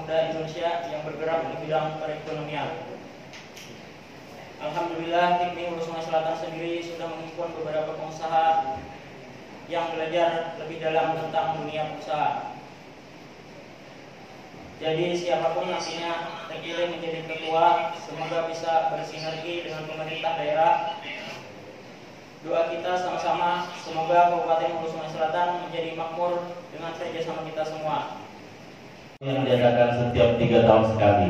pemuda Indonesia yang bergerak di bidang perekonomian. Alhamdulillah, HIPMI Hulu Sungai Selatan sendiri sudah menghimpun beberapa pengusaha yang belajar lebih dalam tentang dunia usaha. Jadi siapapun nantinya terpilih menjadi ketua, semoga bisa bersinergi dengan pemerintah daerah. Doa kita sama-sama, semoga Kabupaten Hulu Sungai Selatan menjadi makmur dengan kerjasama kita semua. Yang diadakan setiap 3 tahun sekali.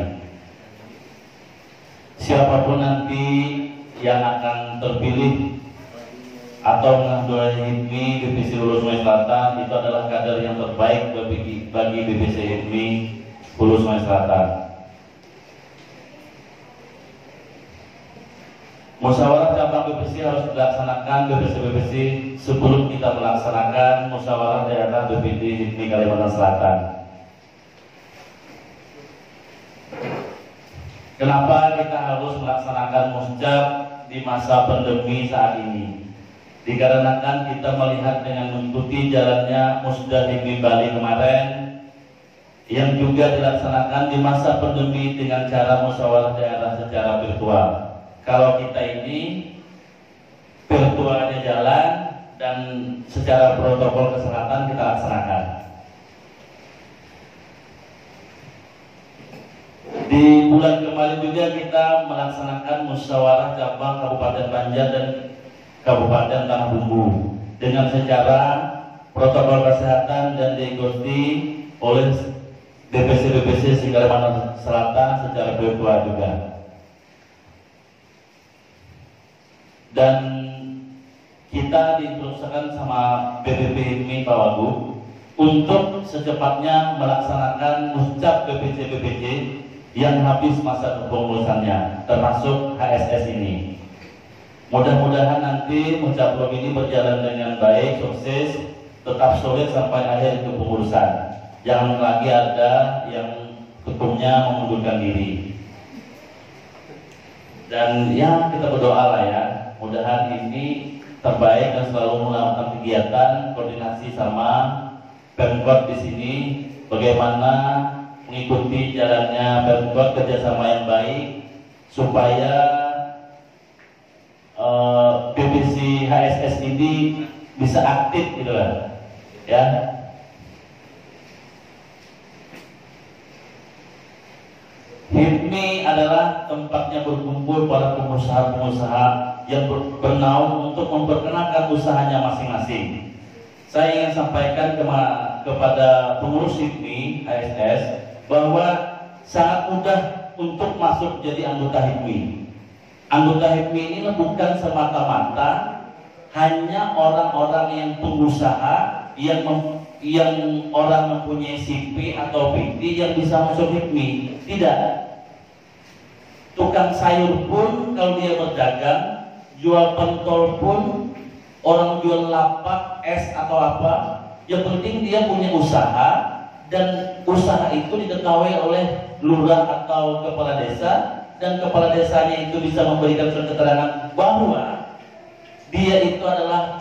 Siapapun nanti yang akan terpilih atau mengambil HIPMI Divisi Hulu Sungai Selatan itu adalah kader yang terbaik bagi Divisi HIPMI Hulu Sungai Selatan. Musyawarah cabang BPC harus dilaksanakan BPC sebelum kita melaksanakan musyawarah daerah BPD HIPMI Kalimantan Selatan. Kenapa kita harus melaksanakan musjab di masa pandemi saat ini? Dikarenakan kita melihat dengan mengikuti jalannya musda HIPMI Bali kemarin yang juga dilaksanakan di masa pandemi dengan cara musyawarah daerah secara virtual. Kalau kita ini virtualnya jalan dan secara protokol kesehatan kita laksanakan. Di bulan kemarin juga kita melaksanakan musyawarah cabang Kabupaten Banjar dan Kabupaten Tanah Bumbu dengan secara protokol kesehatan dan diikuti oleh BPC Kalimantan Selatan secara virtual juga. Dan kita diinstruksikan sama BPP HIPMI Pak Wagub untuk secepatnya melaksanakan muscap BPC yang habis masa kepengurusannya, termasuk HSS ini. Mudah-mudahan nanti muscap ini berjalan dengan baik, sukses, tetap solid sampai akhir kepengurusan. Jangan lagi ada yang ketumnya mengundurkan diri. Dan ya kita berdoa lah ya, mudahan ini terbaik dan selalu melakukan kegiatan koordinasi sama Pemkot di sini, bagaimana mengikuti jalannya Pemkot kerjasama yang baik supaya BPC HSS ini bisa aktif gitu lah ya. HIPMI adalah tempatnya berkumpul para pengusaha-pengusaha yang bernaung untuk memperkenalkan usahanya masing-masing. Saya ingin sampaikan kepada pengurus HIPMI HSS bahwa sangat mudah untuk masuk jadi anggota HIPMI. Anggota HIPMI ini bukan semata-mata hanya orang-orang yang pengusaha yang orang mempunyai CP atau PT yang bisa masuk HIPMI. Tidak. Tukang sayur pun kalau dia berdagang, jual pentol pun, orang jual lapak, es atau apa, yang penting dia punya usaha dan usaha itu diketahui oleh lurah atau kepala desa, dan kepala desanya itu bisa memberikan surat keterangan bahwa dia itu adalah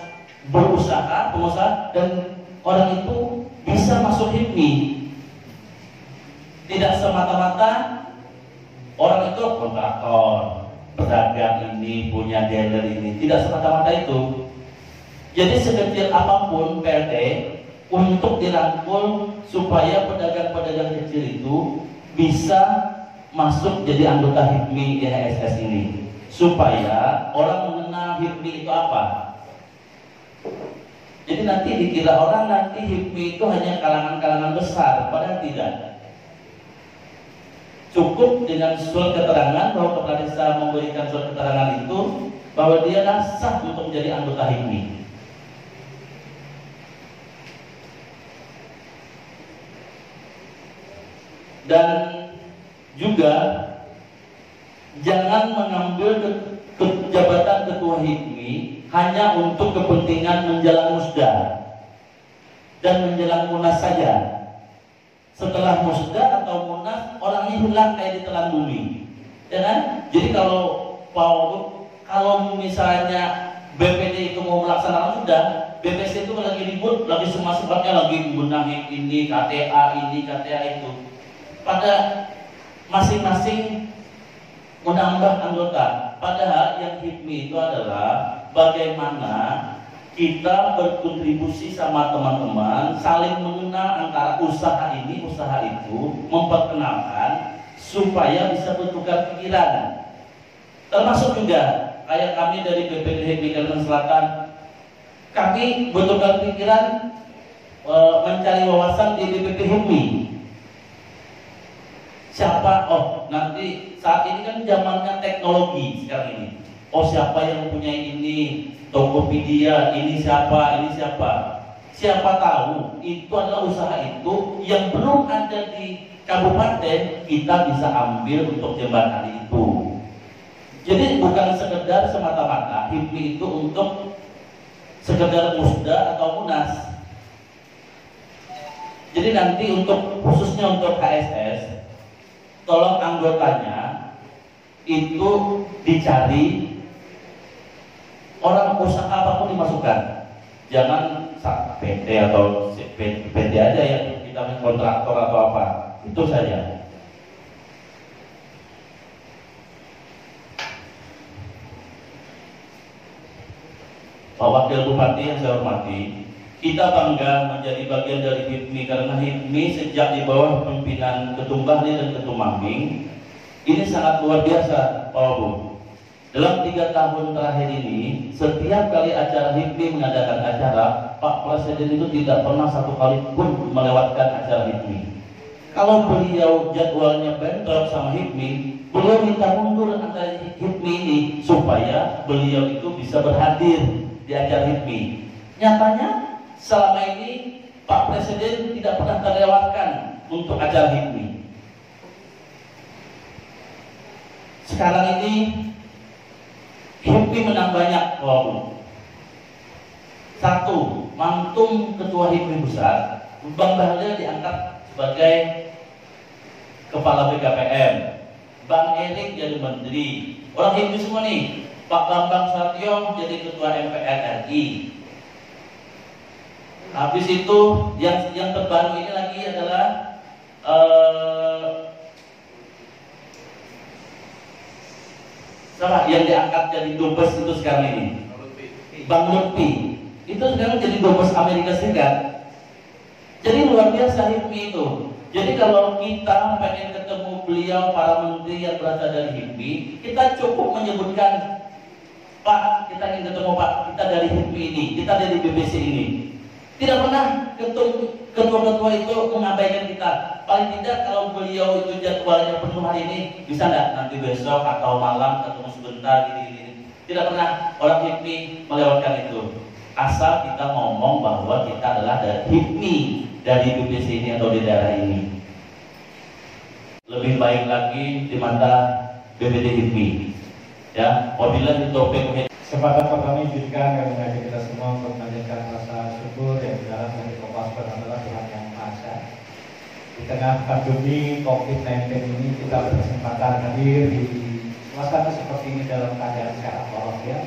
berusaha, pengusaha, dan orang itu bisa masuk HIPMI. Tidak semata-mata orang itu kontraktor, pedagang ini, punya dealer ini, tidak semata-mata itu. Jadi sekecil apapun PLT untuk dirangkul supaya pedagang-pedagang kecil itu bisa masuk jadi anggota HIPMI di HSS ini, supaya orang mengenal HIPMI itu apa. Jadi nanti dikira orang nanti HIPMI itu hanya kalangan-kalangan besar, padahal tidak. Cukup dengan surat keterangan bahwa kepala desa memberikan surat keterangan itu bahwa dia sah untuk menjadi anggota HIPMI. Dan juga jangan mengambil jabatan ketua HIPMI hanya untuk kepentingan menjelang musda dan menjelang munas saja. Setelah musda atau munas, orang ini hilang kayak ditelan bumi, ya kan? Jadi kalau misalnya BPD itu mau melaksanakan sudah, BPC itu lagi ribut, lagi semua sebabnya lagi benahi ini, KTA ini, KTA itu. pada masing-masing menambah anggota. Padahal yang HIPMI itu adalah bagaimana kita berkontribusi sama teman-teman, saling mengenal antara usaha ini, usaha itu, memperkenalkan supaya bisa bertukar pikiran. Termasuk juga kayak kami dari BPD HIPMI Kalimantan Selatan, kami bertukar pikiran mencari wawasan di BPD HIPMI. Siapa? Oh, nanti saat ini kan zamannya teknologi sekarang ini. Oh, siapa yang mempunyai ini? Tokopedia, ini siapa? Ini siapa? Siapa tahu itu adalah usaha itu yang belum ada di kabupaten, kita bisa ambil untuk jembatan itu. Jadi bukan sekedar semata-mata HIPMI itu untuk sekedar musda atau munas. Jadi nanti untuk khususnya untuk KSS, tolong anggotanya itu dicari orang usaha apapun dimasukkan. Jangan PT atau PT aja yang kita kontraktor atau apa. Itu saja. Pak Wakil Bupati yang saya hormati, kita bangga menjadi bagian dari HIPMI karena HIPMI sejak di bawah pimpinan Ketum Bahli dan Ketum Mambing ini sangat luar biasa, Pak Bu. Dalam 3 tahun terakhir ini, setiap kali acara HIPMI mengadakan acara, Pak Presiden itu tidak pernah satu kali pun melewatkan acara HIPMI. Kalau beliau jadwalnya bentrok sama HIPMI, beliau minta mundur antara HIPMI ini supaya beliau itu bisa berhadir di acara HIPMI. Nyatanya selama ini Pak Presiden tidak pernah terlewatkan untuk acara HIPMI. Sekarang ini HIPMI menang banyak, Pak. 1. Mantung Ketua HIPMI Pusat, Bang Bahlil diangkat sebagai Kepala BKPM, Bang Erik jadi Menteri. Orang HIPMI semua nih. Pak Bambang Satyong jadi Ketua MPR RI. Habis itu yang terbaru ini lagi adalah yang diangkat jadi dubes itu sekarang ini, Bang Lutfi. Itu sekarang jadi dubes Amerika Serikat. Jadi luar biasa HIPMI itu. Jadi kalau kita pengen ketemu beliau, para menteri yang berasal dari HIPMI, kita cukup menyebutkan, Pak, kita ingin ketemu Pak, kita dari HIPMI ini, kita dari BBC ini. Tidak pernah ketua-ketua itu mengabaikan kita. Paling tidak kalau beliau itu jadwalnya penuh hari ini, bisa nggak nanti besok atau malam ketemu sebentar gini-gini. Tidak pernah orang HIPMI melewatkan itu. Asal kita ngomong bahwa kita adalah dari HIPMI, dari BBC ini atau di daerah ini. Lebih baik lagi di mata BPD HIPMI. Ya, apabila ditopeng. Kesempatan pertama izinkan kami mengajak kita semua untuk menanyakan rasa syukur yang dalam dari Kopassus adalah Tuhan Yang Maha Esa. Di tengah pandemi COVID-19 ini kita berkesempatan hadir di suasana seperti ini dalam keadaan sehat walafiat.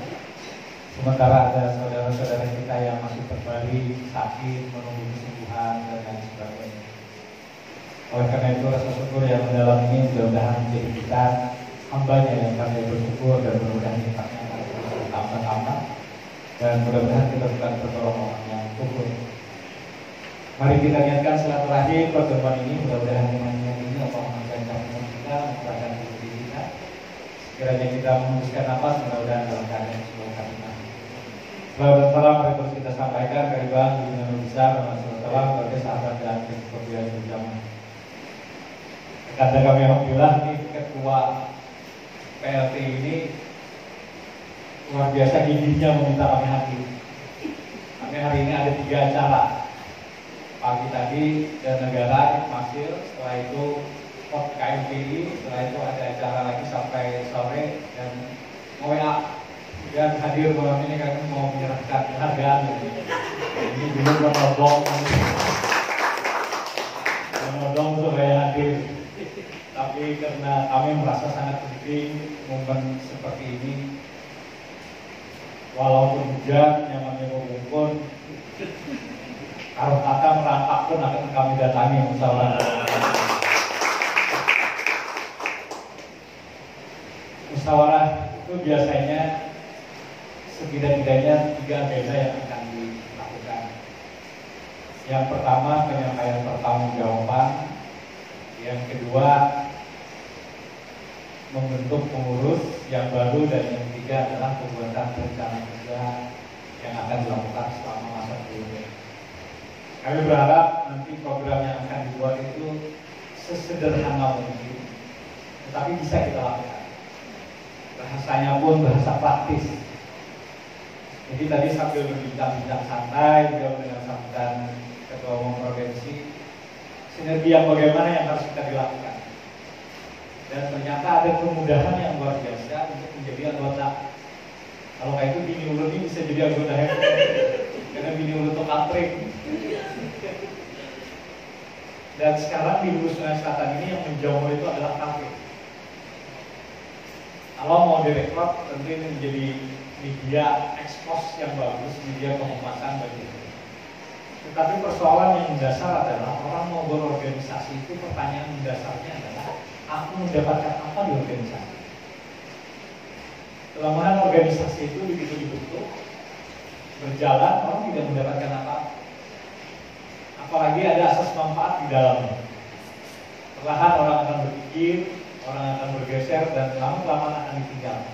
Sementara ada saudara-saudara kita yang masih berbaring sakit, menunggu kesembuhan dan lain sebagainya. Oleh karena itu rasa syukur yang mendalam ini mudah-mudahan menjadikan hambanya yang kami bersyukur dan mudah-mudahan nikmatnya akan terus bertambah dan mudah-mudahan kita bukan tertolong orang yang kufur. Mari kita niatkan silaturahim pertemuan ini, mudah-mudahan dengan ini Allah mengajarkan kita, mengajarkan diri kita. Sekiranya kita mengembuskan nafas, mudah-mudahan dalam keadaan sebuah kalimat. Selamat dan salam mari terus kita sampaikan kehadiran Junjungan besar dan salam bagi sahabat dan kemudian berjamaah. Kata kami alhamdulillah ini ketua PLT ini luar biasa giginya meminta kami hadir. Kami hari ini ada 3 acara. Pagi tadi dan negara Masir, setelah itu KMPI, setelah itu ada acara lagi sampai sore dan WA dan hadir malam ini kami mau menyerahkan penghargaan. Ini dulu menodong supaya hadir. Tapi karena kami merasa sangat penting momen seperti ini, walaupun hujan, nyamannya berkumpul, kalau kata merampak pun akan kami datangi, insyaallah. musyawarah itu biasanya setidak-tidaknya 3 agenda yang akan dilakukan. Yang pertama penyampaian pertanggungjawaban, yang kedua membentuk pengurus yang baru, dan yang ketiga adalah pembuatan rencana kerja yang akan dilakukan selama masa periode. Kami berharap nanti program yang akan dibuat itu sesederhana mungkin, tetapi bisa kita lakukan. Bahasanya pun bahasa praktis. Jadi tadi sambil berbincang-bincang santai juga dengan sambutan Ketua Umum Provinsi, sinergi yang bagaimana yang harus kita dilakukan. Dan ternyata ada kemudahan yang luar biasa untuk menjadi anggota. Kalau kayak itu Bini Ulun ini bisa jadi anggota hebat, karena Bini Ulun itu katring. Dan sekarang di Hulu Sungai Selatan ini yang menjamur itu adalah kafe. Kalau mau direkrut tentu ini menjadi media ekspos yang bagus, media pengemasan bagi itu. Tetapi persoalan yang mendasar adalah orang mau berorganisasi itu, pertanyaan mendasarnya adalah aku mendapatkan apa di organisasi. Kelemahan organisasi itu begitu dibentuk berjalan, orang tidak mendapatkan apa. Apalagi ada asas manfaat di dalamnya. Perlahan orang akan berpikir, orang akan bergeser, dan lama-lama akan ditinggalkan.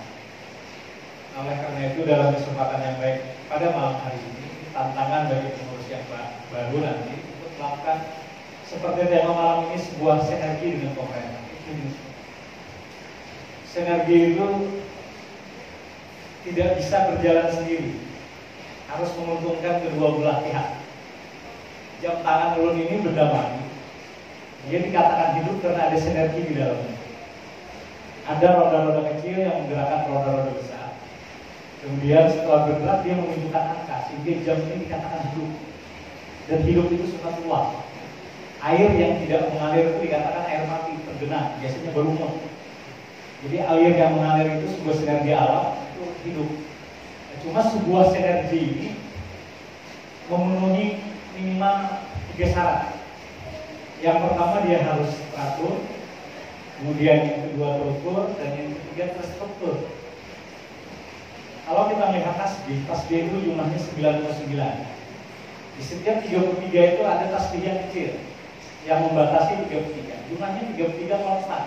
Oleh karena itu dalam kesempatan yang baik pada malam hari ini, tantangan bagi pengurus yang baru nanti untuk melakukan seperti tema malam ini, sebuah sinergi dengan pemerintah. Sinergi itu tidak bisa berjalan sendiri, harus menguntungkan kedua belah pihak. Jam tangan ulun ini benda mati. Dia dikatakan hidup karena ada sinergi di dalamnya. Ada roda-roda kecil yang menggerakkan roda-roda besar. Kemudian setelah bergerak dia menunjukkan angka, sehingga jam ini dikatakan hidup. Dan hidup itu sifat luas. Air yang tidak mengalir itu dikatakan air mati, tergenang, biasanya berumur. Jadi air yang mengalir itu sebuah sinergi alam, itu hidup. Cuma sebuah sinergi ini memenuhi minimal 3 syarat. Yang pertama dia harus teratur, kemudian yang kedua terukur, dan yang ketiga terstruktur. Kalau kita melihat tasbih itu jumlahnya 99. Di setiap 33 itu ada tasbih yang kecil yang membatasi 33. Jumlahnya 33 konstan.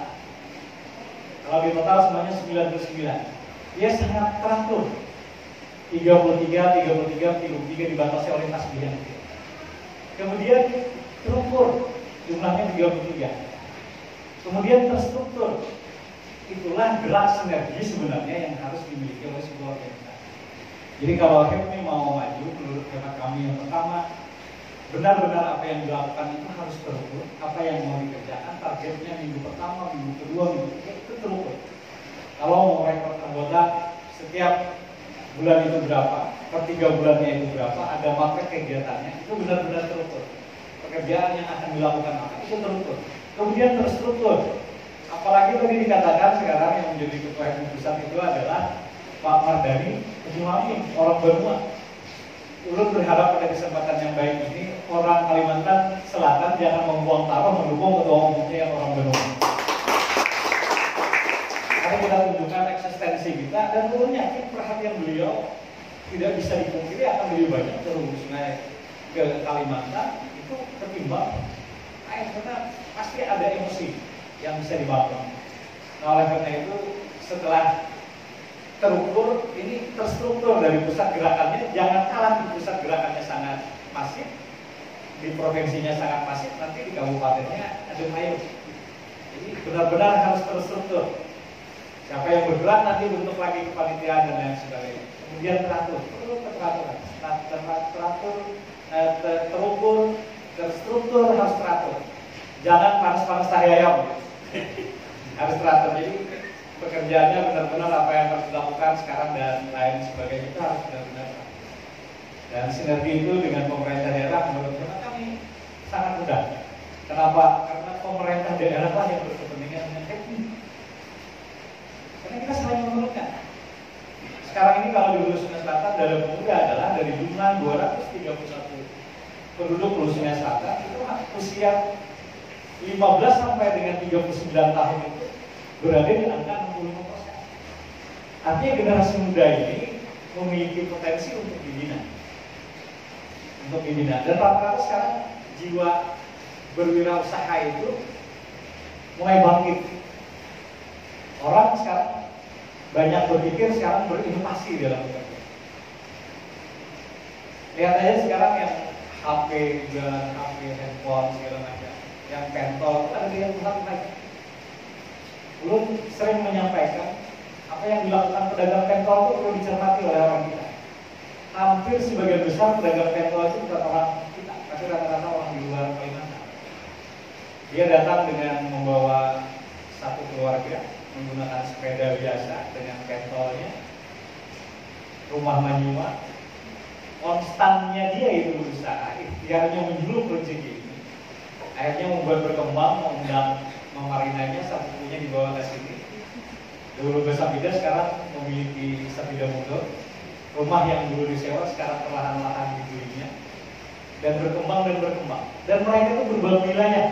Kalau di total semuanya 99. Dia sangat teratur. 33 dibatasi oleh tasbih yang kecil. Kemudian terukur, jumlahnya 33. Kemudian terstruktur. Itulah gerak sinergi sebenarnya yang harus dimiliki oleh sebuah organisasi. Jadi kalau HIPMI mau maju, menurut hemat kami yang pertama, benar-benar apa yang dilakukan itu harus terukur. Apa yang mau dikerjakan, targetnya minggu pertama, minggu kedua, minggu ketiga, itu terukur. Kalau mau rekrut anggota, setiap bulan itu berapa, per 3 bulannya itu berapa, ada materi kegiatannya, itu benar-benar terukur. Pekerjaan yang akan dilakukan apa, itu terukur. Kemudian terstruktur. Apalagi tadi dikatakan sekarang yang menjadi ketua HIPMI pusat itu adalah Pak Mardani Ujumami, orang Benua. Ulun berharap pada kesempatan yang baik ini orang Kalimantan Selatan jangan membuang taruh mendukung ketua umumnya yang orang Benua. Karena kita tunjukkan eksistensi kita, dan ulun yakin perhatian beliau tidak bisa dipungkiri akan lebih banyak ke hulu sungai ke Kalimantan itu ketimbang air, karena pasti ada emosi yang bisa dibangun. Nah, oleh karena itu setelah terukur, ini terstruktur dari pusat gerakannya, jangan kalah di pusat gerakannya sangat masif, di provinsinya sangat masif, nanti di kabupatennya ada payung. Jadi benar-benar harus terstruktur. Siapa yang bergerak nanti bentuk lagi kepanitiaan dan lain sebagainya. Kemudian teratur, perlu keteraturan, terukur, terstruktur, harus teratur. Jangan panas-panas tahi ayam. Harus teratur. Jadi pekerjaannya benar-benar apa yang harus dilakukan sekarang dan lain sebagainya itu harus benar-benar. Dan sinergi itu dengan pemerintah daerah menurut kami sangat mudah. Kenapa? Karena pemerintah daerah lah yang berkepentingan dengan HIPMI. Karena kita saling memerlukan. Sekarang ini kalau di Hulu Sungai Selatan dana pemuda adalah dari jumlah 231 penduduk Hulu Sungai Selatan itu usia 15 sampai dengan 39 tahun itu berada di angka 65%. Artinya generasi muda ini memiliki potensi untuk dibina. Dan rata-rata sekarang jiwa berwirausaha itu mulai bangkit. Orang sekarang banyak berpikir sekarang berinovasi dalam bekerja. Lihat aja sekarang yang HP, handphone segala macam, yang pentol, ada yang Tuhan lagi. Belum sering menyampaikan apa yang dilakukan pedagang pentol itu perlu dicermati oleh orang kita. Hampir sebagian besar pedagang pentol itu bukan orang kita, tapi rata-rata orang di luar Kalimantan. Dia datang dengan membawa satu keluarga, menggunakan sepeda biasa dengan pentolnya, rumah manyuwa. Konstannya dia itu berusaha, ikhtiarnya menjuluk rezeki ini. Akhirnya membuat berkembang, mengundang memarinanya, satu-satunya dibawa ke sini. Dulu bersabida, sekarang memiliki sabida motor. Rumah yang dulu disewa sekarang perlahan-lahan dibelinya. Dan berkembang. Dan mereka itu berbagi wilayah.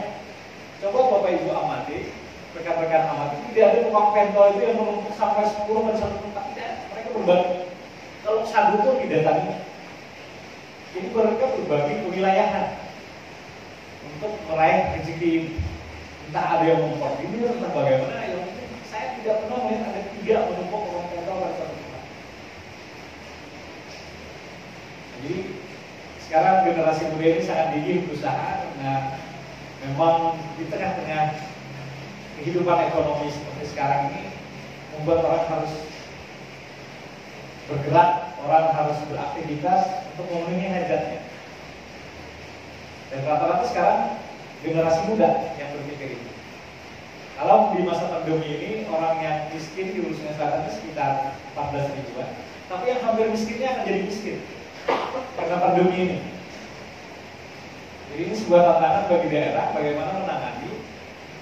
Coba Bapak Ibu amati, rekan-rekan amati, tidak ada tukang pentol itu yang menumpuk sampai 10 pada satu tempat. Tidak, mereka berbagi. Kalau sagu pun didatangi. Jadi mereka berbagi kewilayahan untuk meraih rezeki. Entah ada yang mengkoordinir, entah bagaimana. Yang penting saya tidak pernah melihat ada 3 menumpuk orang pentol pada satu tempat. Jadi sekarang generasi muda ini sangat gigih berusaha, karena memang di tengah-tengah kehidupan ekonomi seperti sekarang ini membuat orang harus bergerak, orang harus beraktivitas untuk memenuhi hajatnya. Dan rata-rata sekarang generasi muda yang berpikir itu. Kalau di masa pandemi ini orang yang miskin di Hulu Sungai Selatan itu sekitar 14 ribuan, tapi yang hampir miskinnya akan jadi miskin karena pandemi ini. Jadi ini sebuah tantangan bagi daerah bagaimana menangani.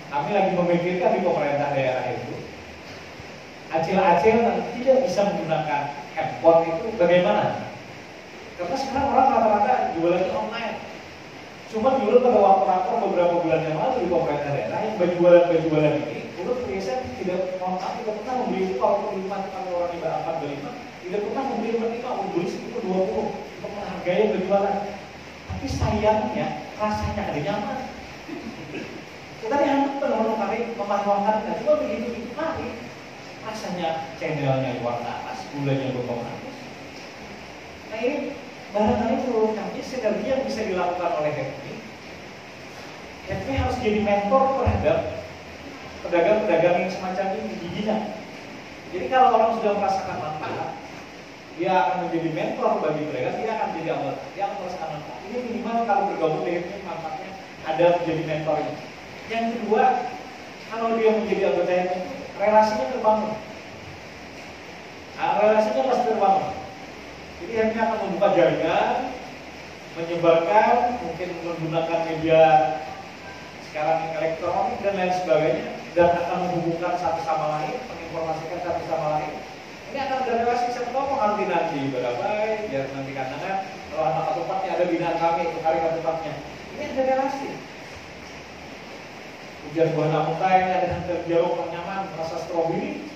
Kami lagi memikirkan di pemerintah daerah itu, acil-acil nanti tidak bisa menggunakan handphone itu bagaimana? Karena sekarang orang rata-rata jualannya online. Cuma dulu pada waktu rakor beberapa bulan yang lalu di pemerintah daerah yang berjualan ini, dulu biasanya tidak pernah membeli itu kalau berlima kalau orang ibarat 45, tidak pernah membeli 45, membeli segitu 20 untuk menghargai berjualan. Tapi sayangnya rasanya ada nyaman. Kita dianggap benar-benar memanfaatkan, cuma begitu mari rasanya channelnya luar atas, gulanya berkomunikasi. Nah ini barangkali menurut kami sinergi yang bisa dilakukan oleh HEPMI. HEPMI harus jadi mentor terhadap pedagang-pedagang yang semacam ini di Bina. Jadi kalau orang sudah merasakan manfaat, dia akan menjadi mentor bagi pedagang, dia akan jadi anggota, dia akan merasakan manfaat. Ini minimal kalau bergabung di HEPMI manfaatnya ada menjadi mentornya. Yang kedua, kalau dia menjadi anggota HEPMI, relasinya terbangun. Nah, relasinya pasti terbangun. Jadi HEPMI akan membuka jaringan, menyebarkan, mungkin menggunakan media sekarang elektronik dan lain sebagainya, dan akan menghubungkan satu sama lain, menginformasikan satu sama lain. Ini akan ada relasi, saya tahu pengantin nanti berabai, biar nanti kandangan, kalau anak ketupatnya ada binaan kami, untuk hari ketupatnya. Ini ada relasi. Ujian buah namukai, ada hantar jauh, nyaman, rasa stroberi,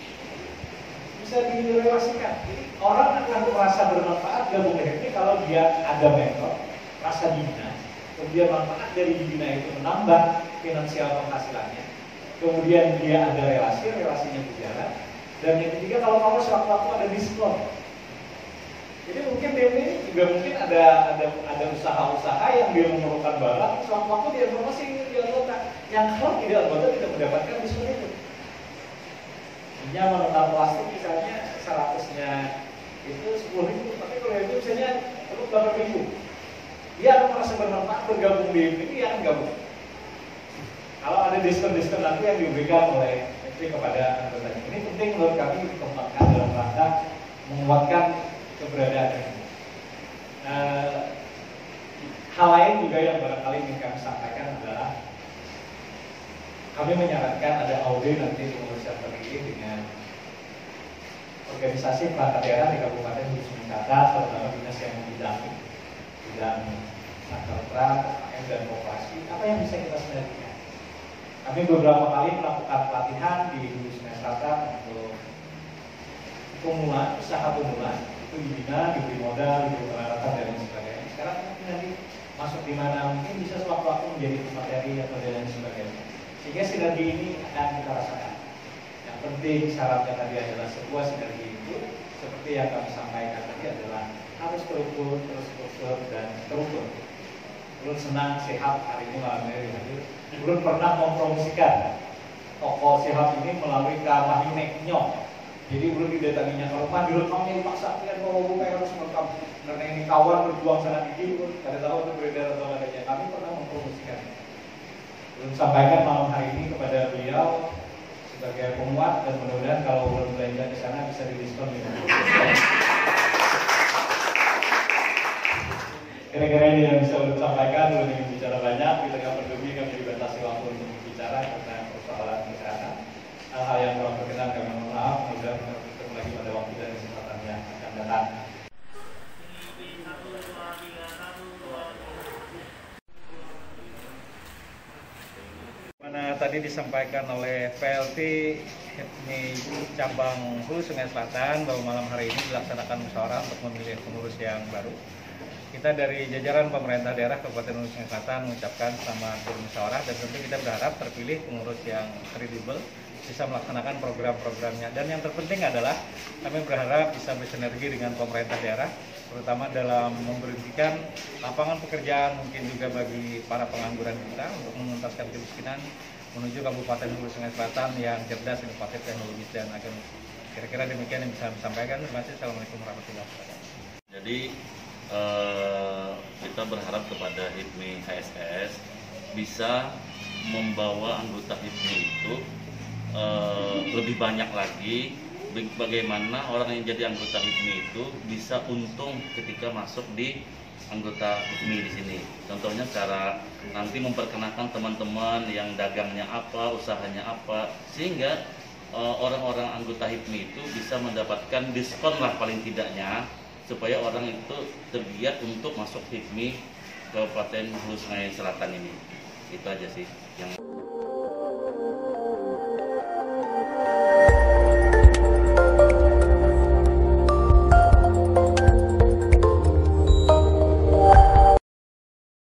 bisa direlasikan. Jadi orang akan merasa bermanfaat gabung ke HEPMI kalau dia ada mentor, rasa dibina, kemudian manfaat dari dibina itu menambah finansial penghasilannya, kemudian dia ada relasi, relasinya berjalan, dan yang ketiga kalau sewaktu-waktu ada diskon. Jadi mungkin DP ini juga mungkin ada usaha-usaha yang dia memerlukan barang, sewaktu-waktu dia informasi di anggota, yang kalau tidak anggota tidak mendapatkan diskon itu. Menukar plastik misalnya 100-nya itu 10.000, tapi kalau itu misalnya perlu 8.000, dia akan merasa bermanfaat bergabung di ini, dia akan gabung. Kalau ada diskon-diskon nanti yang diberikan oleh HEPMI kepada anggotanya, ini penting menurut kami dikembangkan dalam rangka menguatkan keberadaan ini. Hal lain juga yang barangkali ingin kami sampaikan adalah kami menyarankan ada audit nanti di Universitas Negeri dengan organisasi perangkat daerah di Kabupaten Hulu Sungai Selatan, terutama dinas yang membidangi bidang sakral, KM dan koperasi. Apa yang bisa kita sinergikan? Kami beberapa kali melakukan pelatihan di Hulu Sungai Selatan untuk pemula, usaha pemula itu dibina, diberi modal, diberi peralatan dan lain sebagainya. Sekarang nanti masuk di mana mungkin bisa sewaktu-waktu menjadi materi atau dan lain sebagainya. Sehingga sinergi ini akan kita rasakan. Yang penting syaratnya tadi adalah sebuah sinergi itu seperti yang kami sampaikan tadi adalah harus terukur, terus struktur dan terukur. Ulun senang sehat hari ini malam ini hadir. Ulun pernah mempromosikan tokoh sehat ini melalui Kamahinek Nyok. Jadi belum didatanginya ke rumah, di rumah ini paksa kan kalau bukan harus merekam karena ini kawan berjuang sana gigi, kada tahu itu beredar atau adanya. Kami pernah mempromosikan. Belum sampaikan malam hari ini kepada beliau sebagai penguat dan mudah-mudahan kalau belum belanja di sana bisa didiskon 50%. Kira-kira ini yang bisa belum sampaikan, belum ingin bicara banyak, di tengah pandemi kami dibatasi waktu untuk bicara karena persoalan kesehatan. Hal-hal yang kurang berkenan kami mohon maaf, mudah-mudahan kita bertemu lagi pada waktu dan kesempatan yang akan datang. Mana tadi disampaikan oleh PLT HIPMI cabang Hulu Sungai Selatan bahwa malam hari ini dilaksanakan musyawarah untuk memilih pengurus yang baru. Kita dari jajaran pemerintah daerah Kabupaten Hulu Sungai Selatan mengucapkan selamat bermusyawarah dan tentu kita berharap terpilih pengurus yang kredibel bisa melaksanakan program-programnya. Dan yang terpenting adalah kami berharap bisa bersinergi dengan pemerintah daerah, terutama dalam memberhentikan lapangan pekerjaan mungkin juga bagi para pengangguran kita untuk menuntaskan kemiskinan menuju Kabupaten Hulu Sungai Selatan yang cerdas, inovatif, teknologis dan agamis. Kira-kira demikian yang bisa disampaikan. Terima kasih. Assalamualaikum warahmatullahi wabarakatuh. Jadi kita berharap kepada HIPMI HSS bisa membawa anggota HIPMI itu lebih banyak lagi, bagaimana orang yang jadi anggota HIPMI itu bisa untung ketika masuk di anggota HIPMI di sini. Contohnya cara nanti memperkenalkan teman-teman yang dagangnya apa, usahanya apa, sehingga orang-orang anggota HIPMI itu bisa mendapatkan diskon lah paling tidaknya, supaya orang itu tergiat untuk masuk HIPMI Kabupaten Hulu Sungai Selatan ini. Itu aja sih.